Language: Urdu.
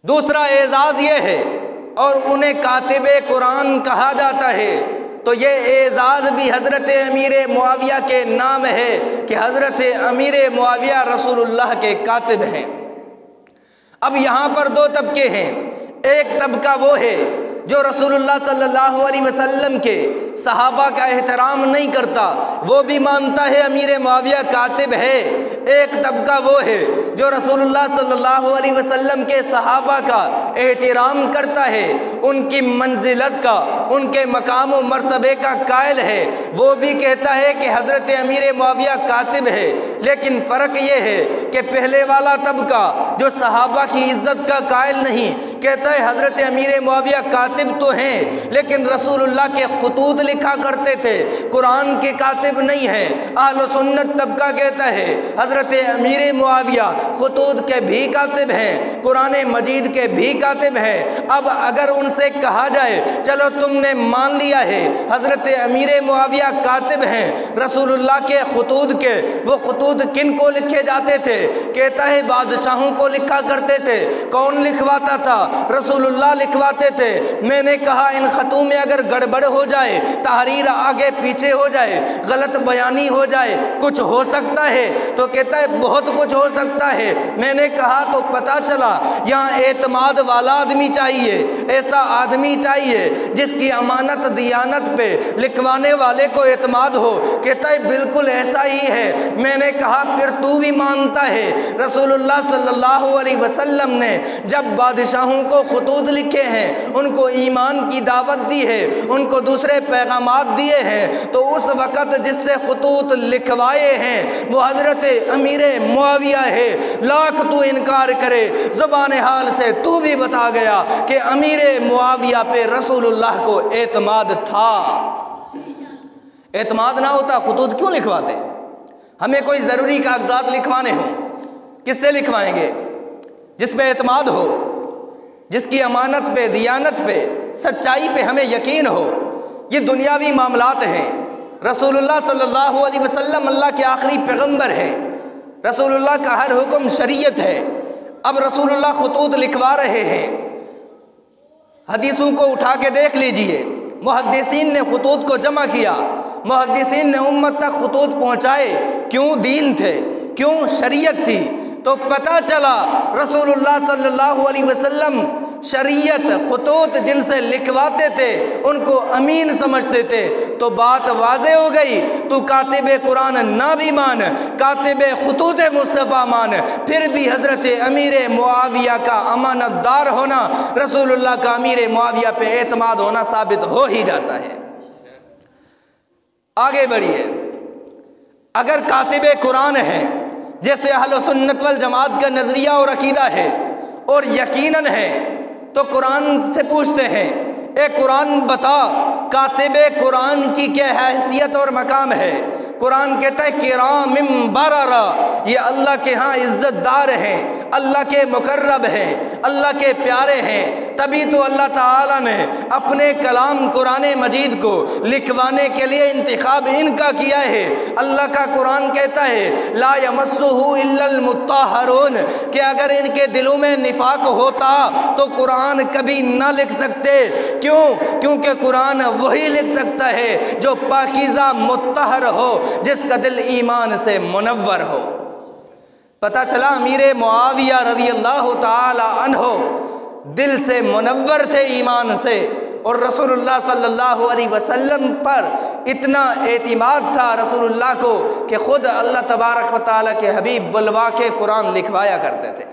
دوسرا اعزاز یہ ہے، اور انہیں کاتب قرآن کہا جاتا ہے، تو یہ اعزاز بھی حضرت امیر معاویہ کے نام ہے کہ حضرت امیر معاویہ رسول اللہ کے کاتب ہیں۔ اب یہاں پر دو طبقے ہیں۔ ایک طبقہ وہ ہے جو رسول اللہ صلی اللہ علیہ وسلم کے صحابہ کا احترام نہیں کرتا، وہ بھی مانتا ہے امیر معاویہ کاتب ہے۔ ایک طبقہ وہ ہے جو رسول اللہ صلی اللہ علیہ وسلم کے صحابہ کا احترام کرتا ہے، ان کی منزلت کا، ان کے مقام و مرتبے کا قائل ہے، وہ بھی کہتا ہے کہ حضرت امیر معاویہ کاتب ہے۔ لیکن فرق یہ ہے کہ پہلے والا طبقہ جو صحابہ کی عزت کا قائل نہیں، کہتا ہے حضرت امیر معاویہ کاتب تو ہیں لیکن رسول اللہ کے خطوط لکھا کرتے تھے، قرآن کے کاتب نہیں ہیں۔ اہل سنت طبقہ کہتا ہے حضرت امیر معاویہ خطوط کے بھی کاتب ہیں، قرآن مجید کے بھی کاتب ہیں۔ اب اگر ان سے کہا جائے چلو تم نے مان لیا ہے حضرت امیر معاویہ کاتب ہیں رسول اللہ کے خطوط کے، وہ خطوط کن کو لکھے جاتے تھے؟ کہتا ہے بادشاہوں کو لکھا کرتے تھے۔ کون لکھواتا تھا؟ رسول اللہ لکھواتے تھے۔ میں نے کہا ان خطوں میں اگر گڑبڑ ہو جائے، تحریر آگے پیچھے ہو جائے، غلط بیانی ہو جائے، کچھ ہو سکتا ہے؟ تو کہتا ہے بہت کچھ ہو سکتا ہے۔ میں نے کہا تو پتا چلا یہاں اعتماد والا آدمی چاہیے، ایسا آدمی چاہیے جس کی امانت دیانت پہ لکھوانے والے کو اعتماد ہو۔ کہتا ہے بالکل ایسا ہی ہے۔ میں نے کہا پھر تو بھی مانتا ہے رسول اللہ صلی اللہ علیہ وسلم نے جب بادشاہوں کو خطوط لکھے ہیں، ان کو ایمان کی دعوت دی ہے، ان کو دوسرے پیغامات دیے ہیں، تو اس وقت جس سے خطوط لکھوائے ہیں وہ حضرت امیر معاویہ ہے۔ لاکھ تو انکار کرے، زبان حال سے تو بھی بتا گیا کہ امیر معاویہ پہ رسول اللہ کو اعتماد تھا۔ اعتماد نہ ہوتا خطوط کیوں لکھواتے؟ ہمیں کوئی ضروری کاغذات لکھوانے ہوں، کس سے لکھوائیں گے؟ جس پہ اعتماد ہو، جس کی امانت پہ، دیانت پہ، سچائی پہ ہمیں یقین ہو۔ یہ دنیاوی معاملات ہیں۔ رسول اللہ صلی اللہ علیہ وسلم اللہ کے آخری پیغمبر ہیں، رسول اللہ کا ہر حکم شریعت ہے۔ اب رسول اللہ خطوط لکھوا رہے ہیں، حدیثوں کو اٹھا کے دیکھ لیجئے، محدثین نے خطوط کو جمع کیا، محدثین نے امت تک خطوط پہنچائے۔ کیوں؟ دین تھے، کیوں؟ شریعت تھی۔ تو پتہ چلا رسول اللہ صلی اللہ علیہ وسلم شریعت، خطوط جن سے لکھواتے تھے ان کو امین سمجھتے تھے۔ تو بات واضح ہو گئی، تو کاتب قرآن نہ بھی مان، کاتب خطوط مصطفیٰ مان، پھر بھی حضرت امیر معاویہ کا امانت دار ہونا، رسول اللہ کا امیر معاویہ پہ اعتماد ہونا ثابت ہو ہی جاتا ہے۔ آگے بڑھیے، اگر کاتب قرآن ہے جیسے اہل سنت والجماعت کا نظریہ اور عقیدہ ہے اور یقیناً ہے، تو قرآن سے پوچھتے ہیں اے قرآن بتا کاتب قرآن کی کیا حیثیت اور مقام ہے؟ قرآن کہتا ہے کرام بررا، یہ اللہ کے ہاں عزت دار ہیں، اللہ کے مقرب ہیں، اللہ کے پیارے ہیں۔ تبھی تو اللہ تعالیٰ نے اپنے کلام قرآن مجید کو لکھوانے کے لیے انتخاب ان کا کیا ہے۔ اللہ کا قرآن کہتا ہے لا یمسہ الا المطہرون، کہ اگر ان کے دلوں میں نفاق ہوتا تو قرآن کبھی نہ لکھ سکتے۔ کیوں؟ کیونکہ قرآن وہی لکھ سکتا ہے جو پاکیزہ مطہر ہو، جس کا دل ایمان سے منور ہو۔ پتہ چلا امیر معاویہ رضی اللہ تعالی عنہ دل سے منور تھے ایمان سے، اور رسول اللہ صلی اللہ علیہ وسلم پر اتنا اعتماد تھا رسول اللہ کو کہ خود اللہ تبارک و تعالیٰ کے حبیب بلوا کے قرآن لکھوایا کرتے تھے۔